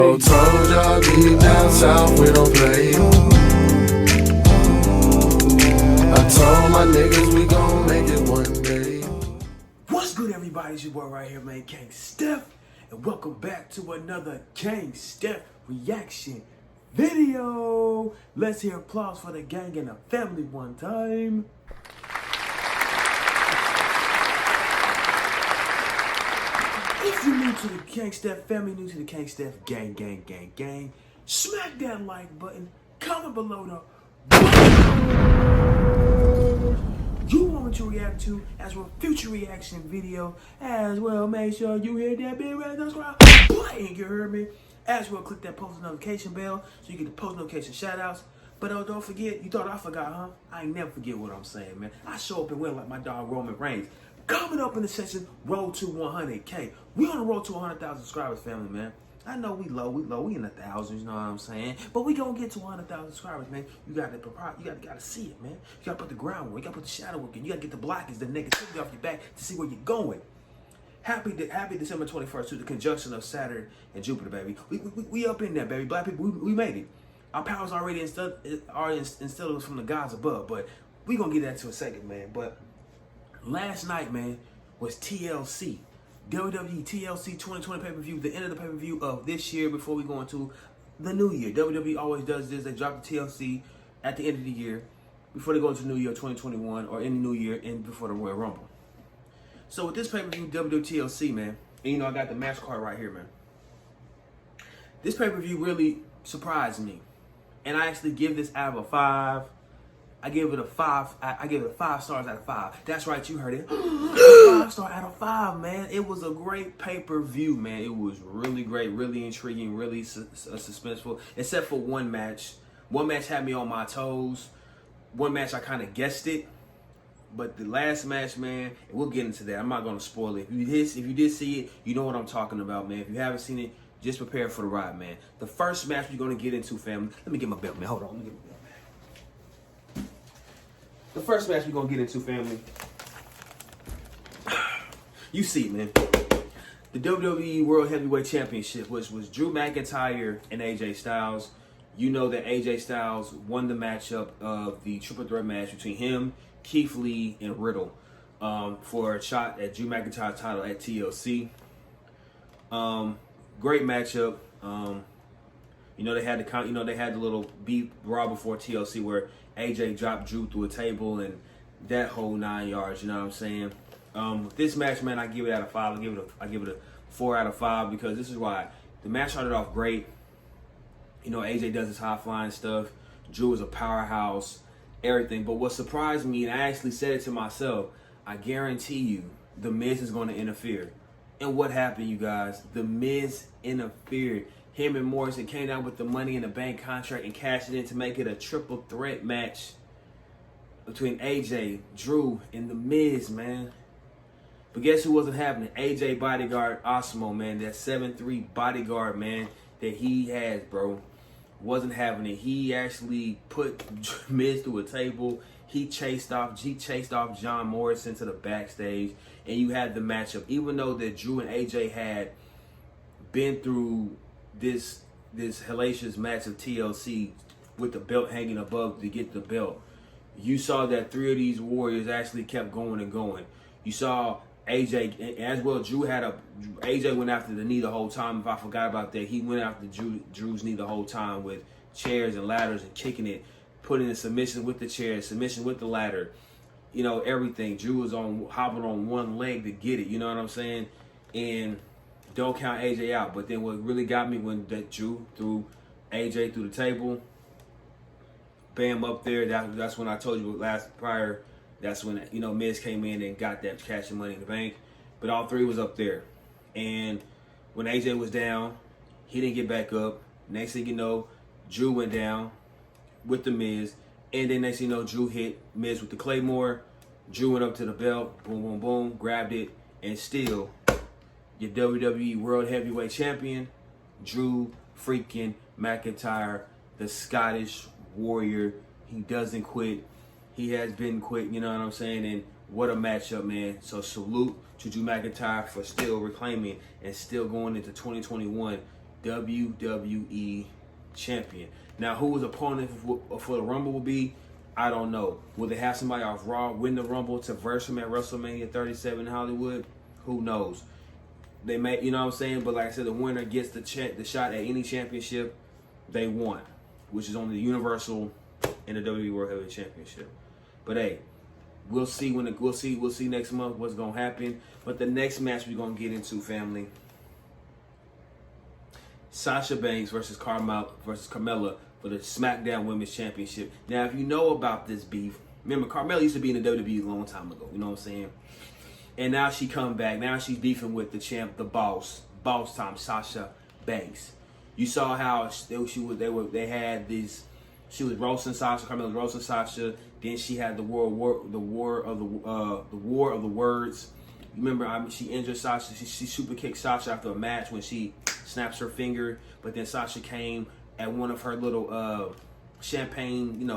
Told y'all deep down south we don't play. I told my niggas we gon' make it one day. What's good, everybody? It's your boy right here, man, KangSteph, and welcome back to another KangSteph reaction video. Let's hear applause for the gang and the family one time. If you're new to the KangSteph family, new to the KangSteph gang, smack that like button, comment below the you want to react to, as well future reaction video, as well make sure you hit that big red subscribe button, you heard me, as well click that post notification bell so you get the post notification shout outs. But don't forget, you thought I forgot, huh? I ain't never forget what I'm saying, man. I show up and win like my dog Roman Reigns. Coming up in the section, road to 100K. We on the road to 100,000 subscribers, family, man. I know we low, we in the thousands, you know what I'm saying? But we gonna get to 100,000 subscribers, man. You gotta see it, man. You gotta put the groundwork, you gotta put the shadow work in. You gotta get the blockage, the negativity off your back to see where you're going. Happy December 21st to the conjunction of Saturn and Jupiter, baby. We up in there, baby. Black people, we made it. Our powers already instilled from the gods above, but we gonna get that to a second, man. But last night, man, was TLC. WWE TLC 2020 pay-per-view, the end of the pay-per-view of this year before we go into the new year. WWE always does this. They drop the TLC at the end of the year before they go into New Year 2021 or in the New Year and before the Royal Rumble. So with this pay-per-view, WWE TLC, man, and you know I got the match card right here, man. This pay-per-view really surprised me. And I actually give this out of a 5. I give it a 5. I give it 5 stars out of 5. That's right, you heard it. 5 star out of 5, man. It was a great pay-per-view, man. It was really great, really intriguing, really suspenseful. Except for one match. One match had me on my toes. One match I kind of guessed it. But the last match, man, and we'll get into that. I'm not gonna spoil it. If you did see it, you know what I'm talking about, man. If you haven't seen it, just prepare for the ride, man. The first match we're gonna get into, family. Let me get my belt, man. Hold on, let me get my belt. The first match we're going to get into, family, you see, man, the WWE World Heavyweight Championship, which was Drew McIntyre and AJ Styles. You know that AJ Styles won the matchup of the triple threat match between him, Keith Lee, and Riddle for a shot at Drew McIntyre's title at TLC. Great matchup. You know they had the little beat Raw before TLC where AJ dropped Drew through a table and that whole 9 yards. You know what I'm saying? This match, man, I give it out of 5. I give it a 4 out of 5 because this is why the match started off great. You know, AJ does his high flying stuff. Drew is a powerhouse, everything. But what surprised me, and I actually said it to myself, I guarantee you, The Miz is going to interfere. And what happened, you guys? The Miz interfered. Him and Morrison came down with the Money in the Bank contract and cashed it in to make it a triple threat match between AJ, Drew, and The Miz, man. But guess who wasn't having it? AJ bodyguard Osmo, man. That 7'3" bodyguard, man, that he has, bro. Wasn't having it. He actually put Miz through a table. He chased off John Morrison to the backstage. And you had the matchup. Even though that Drew and AJ had been through this hellacious match of TLC with the belt hanging above to get the belt, you saw that 3 of these warriors actually kept going and going. You saw AJ, as well, AJ went after the knee the whole time. If I forgot about that, he went after Drew's knee the whole time with chairs and ladders and kicking it, putting in submission with the chair, submission with the ladder, you know, everything. Drew was hopping on one leg to get it, you know what I'm saying? And don't count AJ out. But then what really got me when that Drew threw AJ through the table, bam, up there, that's when I told you prior, that's when, you know, Miz came in and got that cash and Money in the Bank. But all 3 was up there. And when AJ was down, he didn't get back up. Next thing you know, Drew went down with the Miz. And then next thing you know, Drew hit Miz with the Claymore. Drew went up to the belt, boom, boom, boom, grabbed it, and still your WWE World Heavyweight Champion, Drew freaking McIntyre, the Scottish Warrior. He doesn't quit. He has been quit, you know what I'm saying? And what a matchup, man. So salute to Drew McIntyre for still reclaiming and still going into 2021 WWE champion. Now, who his opponent for the Rumble will be, I don't know. Will they have somebody off Raw win the Rumble to verse him at WrestleMania 37 in Hollywood? Who knows? They may, you know what I'm saying? But like I said, the winner gets the shot at any championship they want, which is only the Universal and the WWE World Heavyweight Championship. But hey, we'll see we'll see next month what's gonna happen. But the next match we're gonna get into, family, Sasha Banks versus Carmella for the Smackdown Women's Championship. Now, if you know about this beef, remember Carmella used to be in the WWE a long time ago. You know what I'm saying? And now she come back. Now she's beefing with the champ, the boss time, Sasha Banks. You saw how she was roasting Sasha. Carmella was roasting Sasha. Then she had the war of the words. You remember, she injured Sasha. She super kicked Sasha after a match when she snaps her finger. But then Sasha came at one of her little champagne,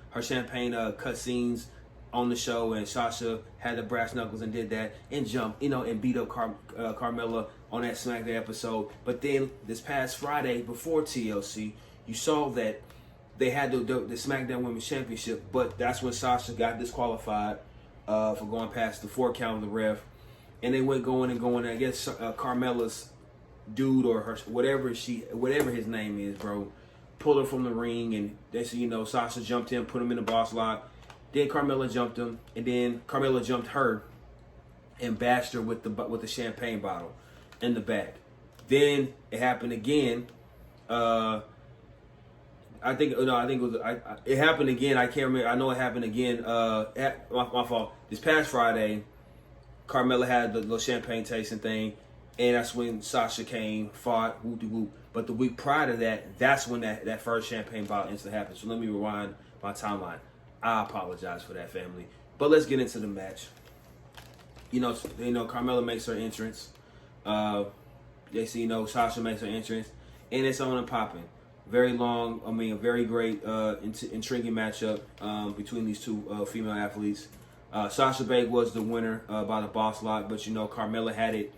her champagne cut scenes on the show, and Sasha had the brass knuckles and did that and jumped, and beat up Carmella on that SmackDown episode. But then this past Friday before TLC, you saw that they had the SmackDown Women's Championship, but that's when Sasha got disqualified for going past the 4 count of the ref, and they went going. I guess Carmella's dude or her whatever his name is, bro, pulled her from the ring, and they said, Sasha jumped in, put him in the boss lock. Then Carmella jumped him, and then Carmella jumped her and bashed her with the champagne bottle in the back. Then it happened again. I think it was. It happened again. I can't remember. I know it happened again. My fault. This past Friday, Carmella had the little champagne tasting thing, and that's when Sasha came, fought, whoop-de-whoop. But the week prior to that, that's when that first champagne bottle incident happened. So let me rewind my timeline. I apologize for that, family. But let's get into the match. Carmella makes her entrance. Sasha makes her entrance, and it's on and popping. Very long, a very great, intriguing matchup between these two female athletes. Sasha Banks was the winner by the boss lock, but Carmella had it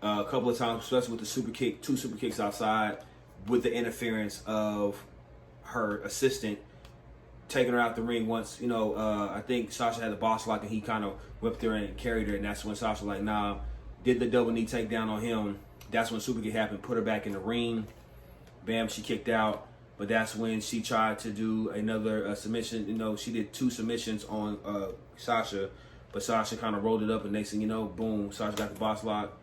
a couple of times, especially with the two super kicks outside, with the interference of her assistant taking her out the ring once. I think Sasha had the boss lock, and he kind of whipped her and carried her, and that's when Sasha did the double knee takedown on him. That's when super kick happened, put her back in the ring. Bam, she kicked out. But that's when she tried to do another submission. She did 2 submissions on Sasha, but Sasha kind of rolled it up, and next thing you know, boom, Sasha got the boss lock,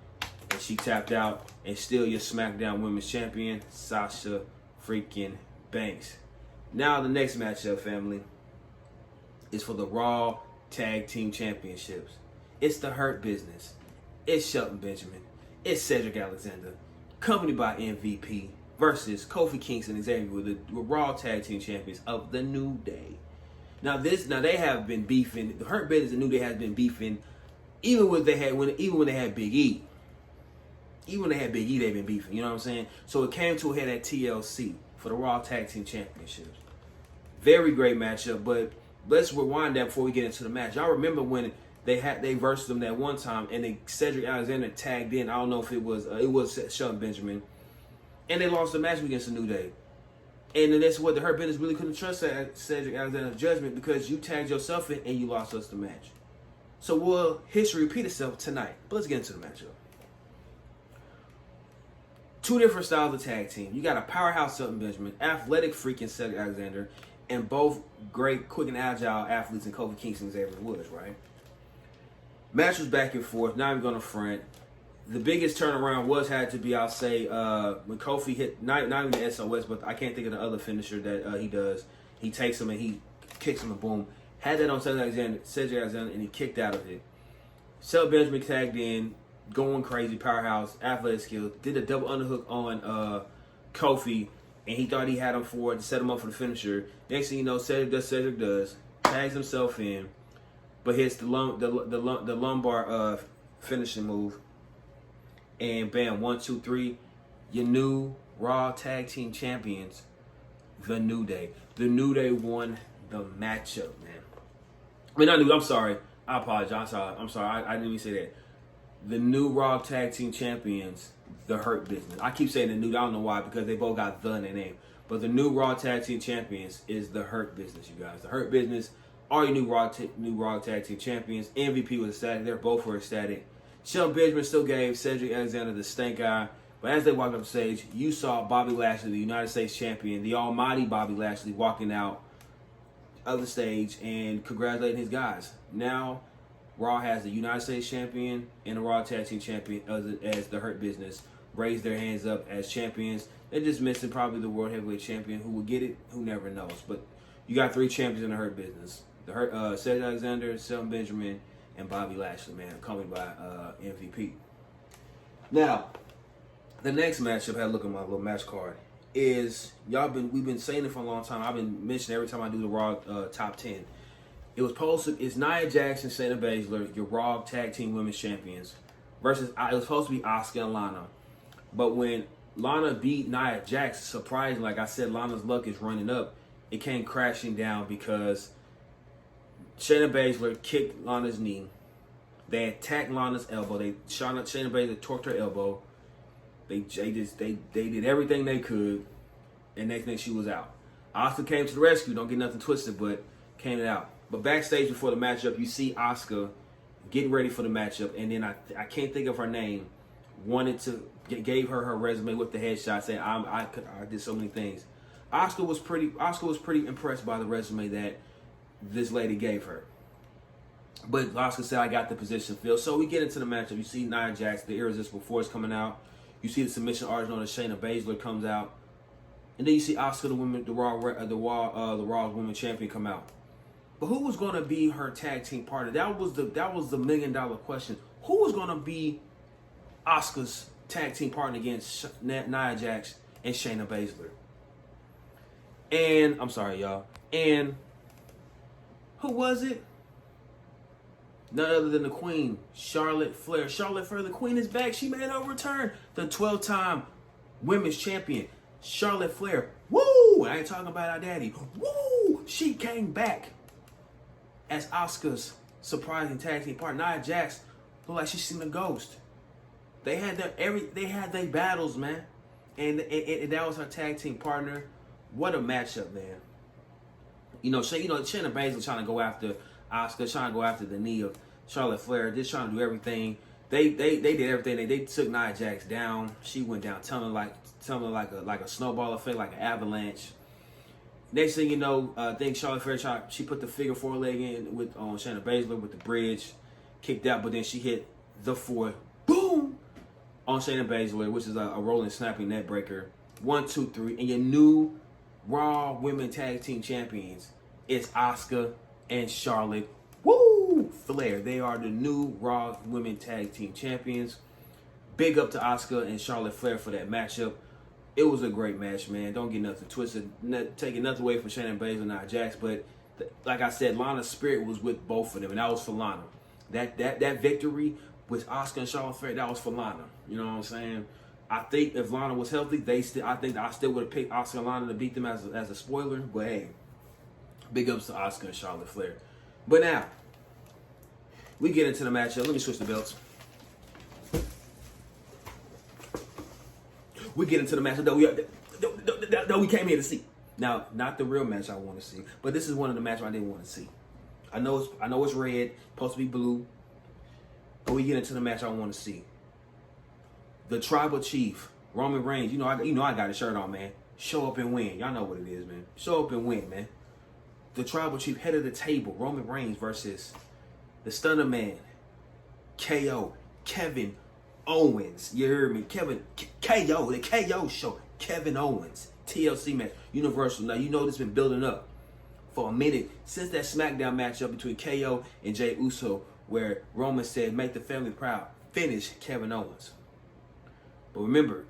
and she tapped out. And still your SmackDown Women's Champion, Sasha freaking Banks. Now the next matchup, family, is for the Raw Tag Team Championships. It's the Hurt Business. It's Shelton Benjamin. It's Cedric Alexander, accompanied by MVP, versus Kofi Kingston and Xavier, the Raw Tag Team Champions of the New Day. Now they have been beefing. The Hurt Business and New Day has been beefing, even when they had Big E. Even when they had Big E, they've been beefing. You know what I'm saying? So it came to a head at TLC for the Raw Tag Team Championships. Very great matchup, but let's rewind that before we get into the match. Y'all remember when they versed them that one time, and Cedric Alexander tagged in. I don't know if it was Shelton Benjamin, and they lost the match against the New Day. And then that's what the Hurt Business really couldn't trust Cedric Alexander's judgment, because you tagged yourself in and you lost us the match. So will history repeat itself tonight? But let's get into the matchup. 2 different styles of tag team. You got a powerhouse Shelton Benjamin, athletic freaking Cedric Alexander, and both great, quick, and agile athletes in Kofi Kingston and Xavier Woods, right? Match was back and forth, not even going to front. The biggest turnaround had to be, I'll say, when Kofi hit, not even the SOS, but I can't think of the other finisher that he does. He takes him and he kicks him and boom. Had that on Cedric Alexander, and he kicked out of it. Shelton Benjamin tagged in, going crazy, powerhouse, athletic skills, did a double underhook on Kofi, and he thought he had him for it to set him up for the finisher. Next thing you know, Cedric does, tags himself in, but hits the lumbar finishing move, and bam, 1, 2, 3, your new Raw Tag Team Champions, the New Day. The New Day won the matchup, man. I'm sorry. I apologize. I'm sorry. I didn't even say that. the new Raw Tag Team Champions, the Hurt Business. I keep saying the new, I don't know why, because they both got the in their name. But the new Raw Tag Team Champions is the Hurt Business, you guys. The Hurt Business are your new Raw Tag Team Champions. MVP was ecstatic. They're both were ecstatic. Shelton Benjamin still gave Cedric Alexander the stink eye. But as they walked up stage, you saw Bobby Lashley, the United States Champion, the almighty Bobby Lashley, walking out of the stage and congratulating his guys. Now, Raw has the United States Champion and the Raw Tag Team Champion as the Hurt Business. Raise their hands up as champions. They're just missing probably the World Heavyweight Champion. Who will get it? Who never knows. But you got 3 champions in the Hurt Business. The Hurt, Cedric Alexander, Shelton Benjamin, and Bobby Lashley, man, accompanied by MVP. Now, the next matchup, I had to look at my little match card, is we've been saying it for a long time. I've been mentioning every time I do the Raw top 10. It's Nia Jax and Shayna Baszler, your Raw Tag Team Women's Champions, versus it was supposed to be Asuka and Lana. But when Lana beat Nia Jax, surprising, like I said, Lana's luck is running up. It came crashing down because Shayna Baszler kicked Lana's knee. They attacked Lana's elbow. Shayna Baszler torqued her elbow. They did everything they could, and next thing she was out. Asuka came to the rescue. Don't get nothing twisted, but came out. But backstage before the matchup, you see Asuka getting ready for the matchup, and then I can't think of her name. Gave her resume with the headshot, saying I did so many things. Asuka was pretty impressed by the resume that this lady gave her. But Asuka said, I got the position filled. So we get into the matchup. You see Nia Jax, the Irresistible Force, coming out. You see the submission artist known as Shayna Baszler comes out. And then you see Asuka, the Raw Women Champion, come out. But who was going to be her tag team partner? That was the $1 million question. Who was going to be Asuka's tag team partner against Nia Jax and Shayna Baszler? And I'm sorry, y'all. And who was it? None other than the Queen, Charlotte Flair. Charlotte Flair, the Queen, is back. She made her return. The 12-time Women's Champion, Charlotte Flair. Woo! I ain't talking about our daddy. Woo! She came back as Asuka's surprising tag team partner. Nia Jax looked like she's seen a ghost. They had their battles, man, and that was her tag team partner. What a matchup, man. Shayna Baszler trying to go after Asuka, trying to go after the knee of Charlotte Flair, just trying to do everything. They did everything. They took Nia Jax down. She went down, tumbling like a snowball effect, like an avalanche. Next thing you know, I think Charlotte Flair she put the figure 4 leg in with Shayna Baszler with the bridge, kicked out, but then she hit the 4, boom, on Shayna Baszler, which is a rolling snapping net breaker. 1, 2, 3, and your new Raw Women Tag Team Champions is Asuka and Charlotte Flair. They are the new Raw Women Tag Team Champions. Big up to Asuka and Charlotte Flair for that matchup. It was a great match, man. Don't get nothing twisted. Taking nothing away from Shayna Baszler and Nia Jax, but like I said, Lana's spirit was with both of them, and that was for Lana. That victory with Asuka and Charlotte Flair, that was for Lana. You know what I'm saying? I think if Lana was healthy, I still would have picked Asuka and Lana to beat them as a spoiler. But hey, big ups to Asuka and Charlotte Flair. But now, we get into the matchup. Let me switch the belts. We get into the matchup that we came here to see. Now, not the real match I want to see, but this is one of the matches I didn't want to see. I know it's red, supposed to be blue, but we get into the match I want to see. The Tribal Chief, Roman Reigns. You know I got a shirt on, man. Show up and win. Y'all know what it is, man. Show up and win, man. The Tribal Chief, head of the table, Roman Reigns versus the Stunner Man, KO, Kevin Owens. You heard me? KO, the KO show. Kevin Owens, TLC match, Universal. Now, you know this been building up for a minute since that Smackdown matchup between KO and Jey Uso, where Roman said, make the family proud, finish Kevin Owens. But remember,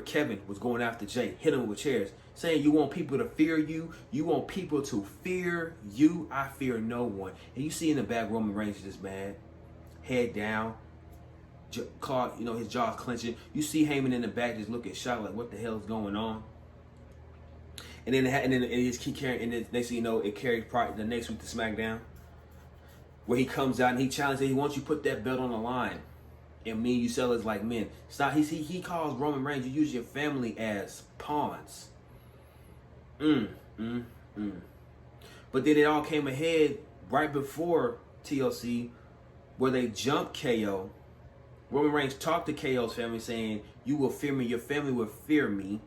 Kevin was going after Jey, hit him with chairs, saying you want people to fear you. You want people to fear you. I fear no one. And you see in the back, Roman Reigns is just mad, head down, his jaws clenching. You see Heyman in the back just looking shocked, like what the hell is going on? And then it just keep carrying. And then next thing you know, it carried the next week to SmackDown, where he comes out and he challenges. He wants you to put that belt on the line. and me and you sell it like men. Stop. He calls Roman Reigns, you use your family as pawns. But then it all came ahead right before TLC, where they jumped KO. Roman Reigns talked to KO's family saying, you will fear me, your family will fear me.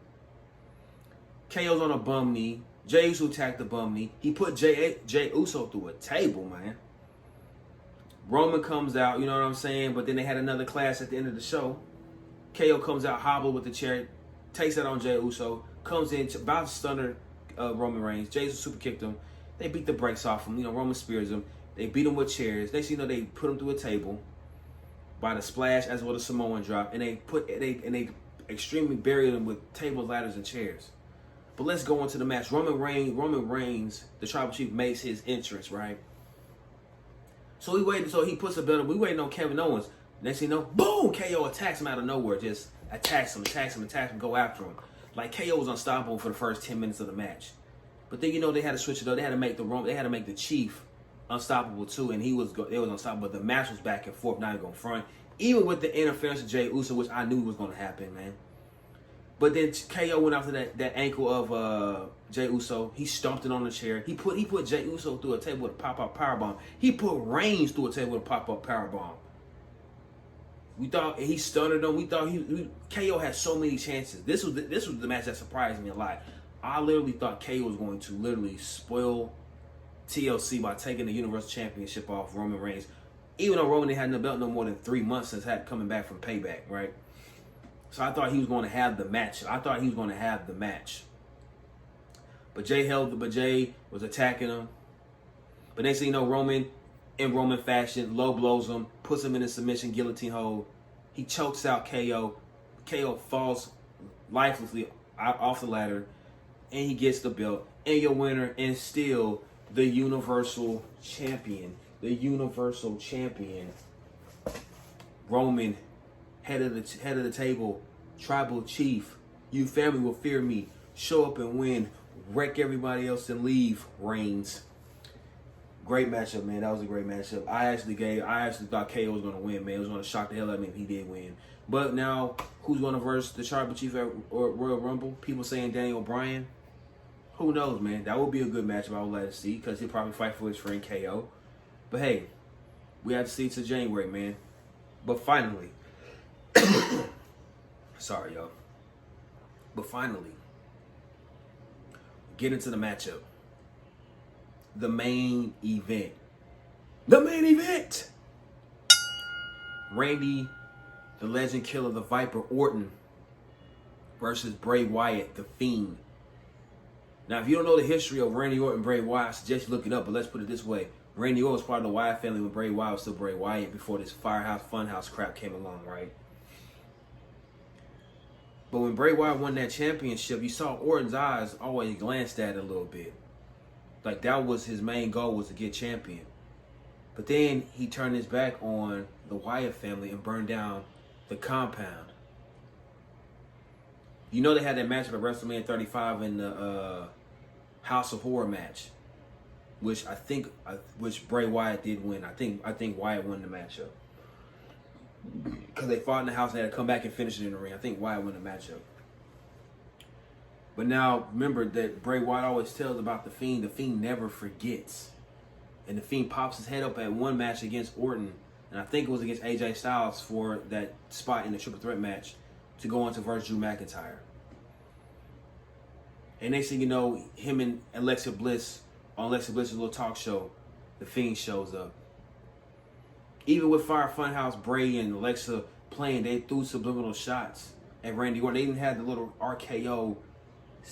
KO's on a bum knee. Jey Uso attacked the bum knee. He put Jey Uso through a table, man. Roman comes out, you know what I'm saying? But then they had another clash at the end of the show. KO comes out hobbled with the chair, takes that on Jey Uso, comes in, about to stun Roman Reigns. Jey Uso super kicked him. They beat the brakes off him. You know, Roman spears him. They beat him with chairs. Next thing you know, they put him through a table by the splash as well as Samoan drop, and they extremely buried him with tables, ladders, and chairs. But let's go into the match. Roman Reigns, the Tribal Chief, makes his entrance, right? So he puts a belt up. We waiting on Kevin Owens. Next thing you know, boom! KO attacks him out of nowhere. Just attacks him, go after him. Like KO was unstoppable for the first 10 minutes of the match. But then, you know, they had to switch it up. They had to make the Chief unstoppable too, and it was unstoppable. But the match was back and forth, not even going front. Even with the interference of Jey Uso, which I knew was going to happen, man. But then KO went after that ankle of Jey Uso. He stomped it on the chair. He put Jey Uso through a table with a pop-up powerbomb. He put Reigns through a table with a pop-up powerbomb. We thought he stunned him. We thought KO had so many chances. This was the match that surprised me a lot. I literally thought KO was going to literally spoil TLC by taking the Universal Championship off Roman Reigns. Even though Roman hadn't had the belt no more than 3 months since coming back from Payback, right? So I thought he was going to have the match. But Jey was attacking him. But next thing you know, Roman, in Roman fashion, low blows him, puts him in a submission guillotine hold. He chokes out KO. KO falls lifelessly off the ladder, and he gets the belt. And your winner, and still the Universal Champion. Roman, head of the table, Tribal Chief. You family will fear me. Show up and win. Wreck everybody else and leave. Reigns. Great matchup, man. That was a great matchup. I actually thought KO was gonna win, man. It was gonna shock the hell out of me if he did win. But now, who's gonna verse the Tribal Chief at Royal Rumble? People saying Daniel Bryan. Who knows, man? That would be a good matchup. I would like to see, because he'll probably fight for his friend KO. But hey, we have to see to January, man. But finally, sorry, y'all. But finally, get into the matchup. The main event. Randy, the Legend Killer, the Viper Orton versus Bray Wyatt, the Fiend. Now, if you don't know the history of Randy Orton and Bray Wyatt, I suggest you look it up, but let's put it this way. Randy Orton was part of the Wyatt family when Bray Wyatt was still Bray Wyatt before this Firehouse Funhouse crap came along, right? But when Bray Wyatt won that championship, you saw Orton's eyes always glanced at it a little bit. Like, that was his main goal, was to get champion. But then he turned his back on the Wyatt family and burned down the compound. You know they had that matchup at WrestleMania 35 in the House of Horror match, which Bray Wyatt did win. I think Wyatt won the matchup because they fought in the house and they had to come back and finish it in the ring. I think Wyatt won the matchup. But now remember that Bray Wyatt always tells about the Fiend. The Fiend never forgets, and the Fiend pops his head up at one match against Orton, and I think it was against AJ Styles for that spot in the Triple Threat match to go on to verse Drew McIntyre. And next thing you know, him and Alexa Bliss on Alexa Bliss's little talk show, the Fiend shows up. Even with Fire Funhouse, Bray and Alexa playing, they threw subliminal shots at Randy Orton. They even had the little RKO, I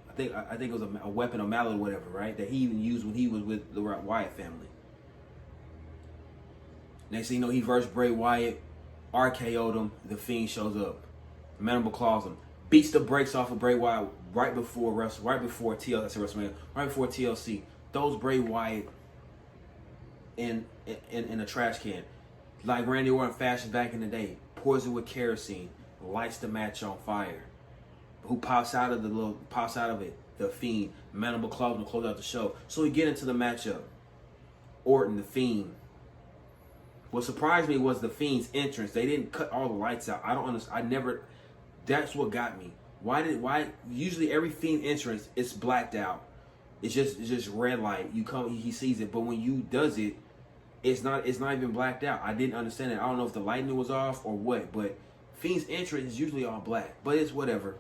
think it was a weapon, a mallet or whatever, right? That he even used when he was with the Wyatt family. Next thing you know, he versed Bray Wyatt, RKO'd him. The Fiend shows up, Mandible Claws him, beats the brakes off of Bray Wyatt right before TLC. Throws Bray Wyatt in a trash can, like Randy Orton fashion back in the day. Pours it with kerosene, lights the match on fire. Who pops out of it? The Fiend, Mandible Claws to close out the show. So we get into the matchup. Orton, the Fiend. What surprised me was the Fiend's entrance. They didn't cut all the lights out. I don't understand. That's what got me. Why usually every Fiend entrance it's blacked out. It's just red light. You come, he sees it, but when you does it, it's not even blacked out. I didn't understand it. I don't know if the lighting was off or what, but Fiend's entrance is usually all black. But it's whatever.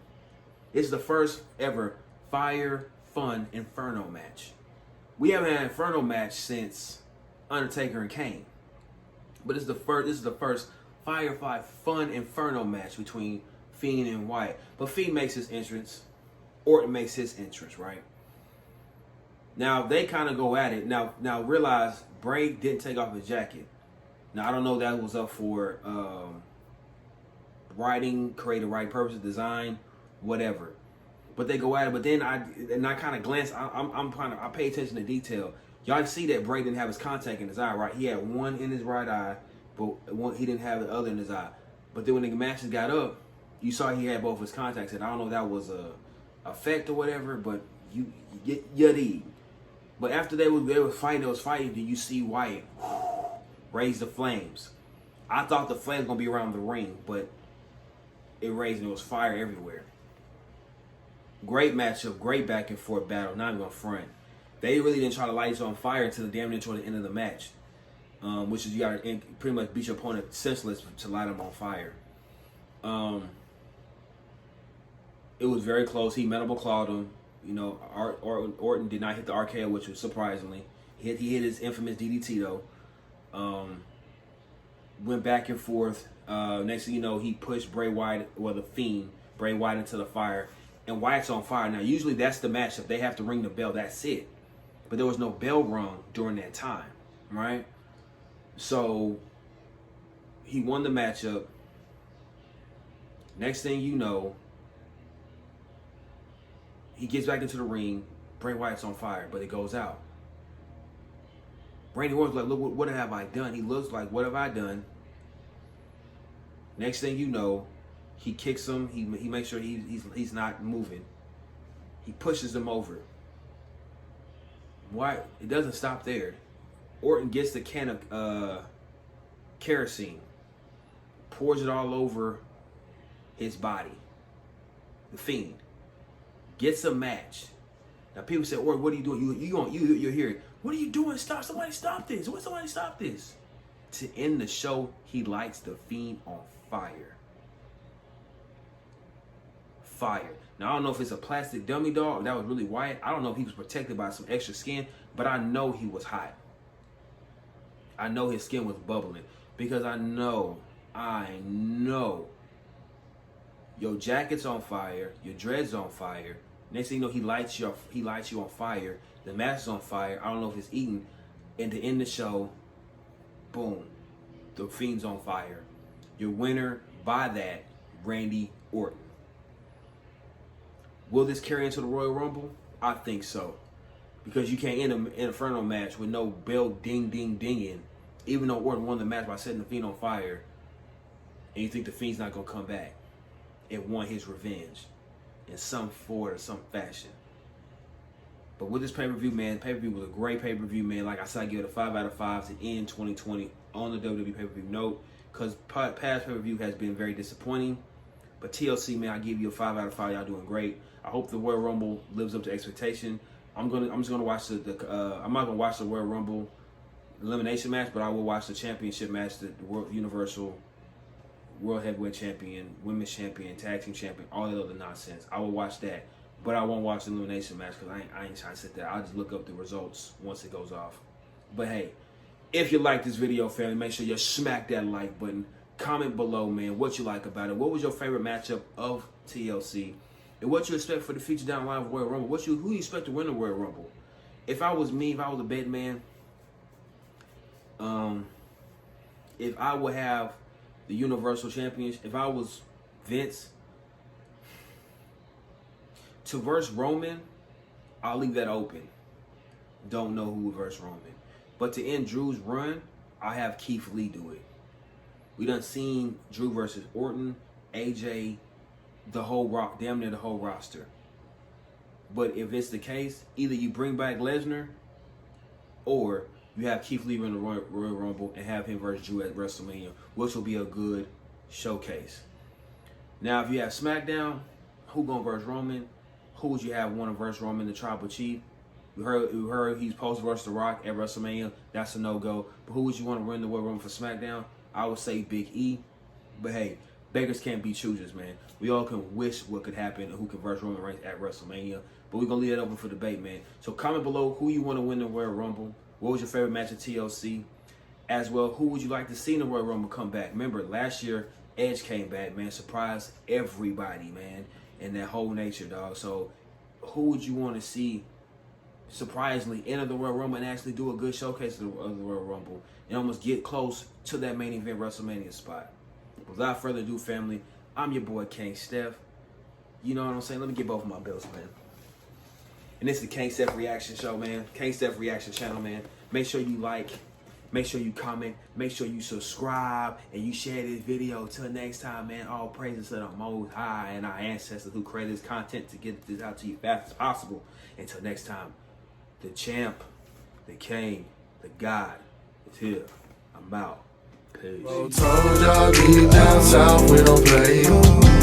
It's the first ever Fire Fun Inferno match. We haven't had an Inferno match since Undertaker and Kang. But this is the first Firefly Fun Inferno match between Fiend and Wyatt. But Fiend makes his entrance. Orton makes his entrance, right? Now they kind of go at it. Now realize Bray didn't take off his jacket. Now I don't know if that was up for writing, creative writing purposes, design, whatever. But they go at it. But then I kind of glance. I pay attention to detail. Y'all see that Bray didn't have his contact in his eye, right? He had one in his right eye, but he didn't have the other in his eye. But then when the matches got up, you saw he had both his contacts in. I don't know if that was a effect or whatever, but you did. But after they were fighting, then you see Wyatt raise the flames. I thought the flames gonna be around the ring, but it raised and it was fire everywhere. Great matchup, great back and forth battle. Not even gonna front. They really didn't try to light it on fire until the damn near toward the end of the match, which is you gotta pretty much beat your opponent senseless to light him on fire. It was very close. He mandible clawed him. You know, Orton did not hit the RKO, which was surprisingly. He hit his infamous DDT though. Went back and forth. Next thing you know, he pushed the Fiend, Bray Wyatt into the fire. And Wyatt's on fire. Now, usually that's the matchup. They have to ring the bell. That's it. But there was no bell rung during that time, right? So, he won the matchup. Next thing you know, he gets back into the ring. Bray Wyatt's on fire, but it goes out. Randy Orton's like, look, what have I done? He looks like, what have I done? Next thing you know, he kicks him. He makes sure he's not moving. He pushes him over. Why? It doesn't stop there. Orton gets the can of kerosene, pours it all over his body. The Fiend gets a match. Now people say, Orton, what are you doing? You're here. What are you doing? Somebody stop this. Somebody stop this. To end the show, he lights the Fiend on fire. Now, I don't know if it's a plastic dummy doll or that was really Wyatt. I don't know if he was protected by some extra skin, but I know he was hot. I know his skin was bubbling because I know your jacket's on fire, your dread's on fire. Next thing you know, he lights you on fire. The mask is on fire. I don't know if it's eating. And to end the show, boom, the Fiend's on fire. Your winner by that, Randy Orton. Will this carry into the Royal Rumble? I think so. Because you can't end an Inferno match with no bell ding-ding-dinging. Even though Orton won the match by setting the Fiend on fire. And you think the Fiend's not going to come back and want his revenge in some form or some fashion. But with this pay-per-view, man, pay-per-view was a great pay-per-view, man. Like I said, I give it a 5 out of 5 to end 2020 on the WWE pay-per-view note. Because past pay-per-view has been very disappointing. But TLC, man, I give you a 5 out of 5. Y'all doing great. I hope the Royal Rumble lives up to expectation. I'm just gonna watch I'm not gonna watch the Royal Rumble elimination match, but I will watch the championship match, the Universal World Heavyweight Champion, Women's Champion, Tag Team Champion, all that other nonsense. I will watch that, but I won't watch the elimination match because I ain't trying to sit there. I'll just look up the results once it goes off. But hey, if you like this video, family, make sure you smack that like button. Comment below, man, what you like about it. What was your favorite matchup of TLC? And what you expect for the future down the line of Royal Rumble? Who you expect to win the Royal Rumble? If I was a bet man, if I would have the Universal Championship, if I was Vince, to verse Roman, I'll leave that open. Don't know who would verse Roman. But to end Drew's run, I have Keith Lee do it. We done seen Drew versus Orton, AJ, damn near the whole roster. But if it's the case, either you bring back Lesnar or you have Keith Lee in the Royal Rumble and have him versus Drew at WrestleMania, which will be a good showcase. Now, if you have SmackDown, who going versus Roman? Who would you have one versus Roman, the Tribal Chief? We heard he's supposed to versus The Rock at WrestleMania. That's a no-go. But who would you want to win the Royal Rumble for SmackDown? I would say Big E. But hey, beggars can't be choosers, man. We all can wish what could happen and who can versus Roman Reigns at WrestleMania. But we're going to leave that open for debate, man. So comment below who you want to win the Royal Rumble. What was your favorite match at TLC? As well, who would you like to see in the Royal Rumble come back? Remember, last year, Edge came back, man. Surprised everybody, man. And that whole nature, dog. So who would you want to see surprisingly enter the Royal Rumble and actually do a good showcase of the Royal Rumble and almost get close to that main event WrestleMania spot? Without further ado, family, I'm your boy King Steph. You know what I'm saying? Let me get both of my belts, man. And this is the King Steph Reaction Show, man. King Steph Reaction channel, man. Make sure you like, make sure you comment, make sure you subscribe, and you share this video. Till next time, man, all praises to the Most High and our ancestors who created this content to get this out to you fast as possible. Until next time, the champ, the king, the God is here. I'm out. Peace. Told y'all deep down south we don't play.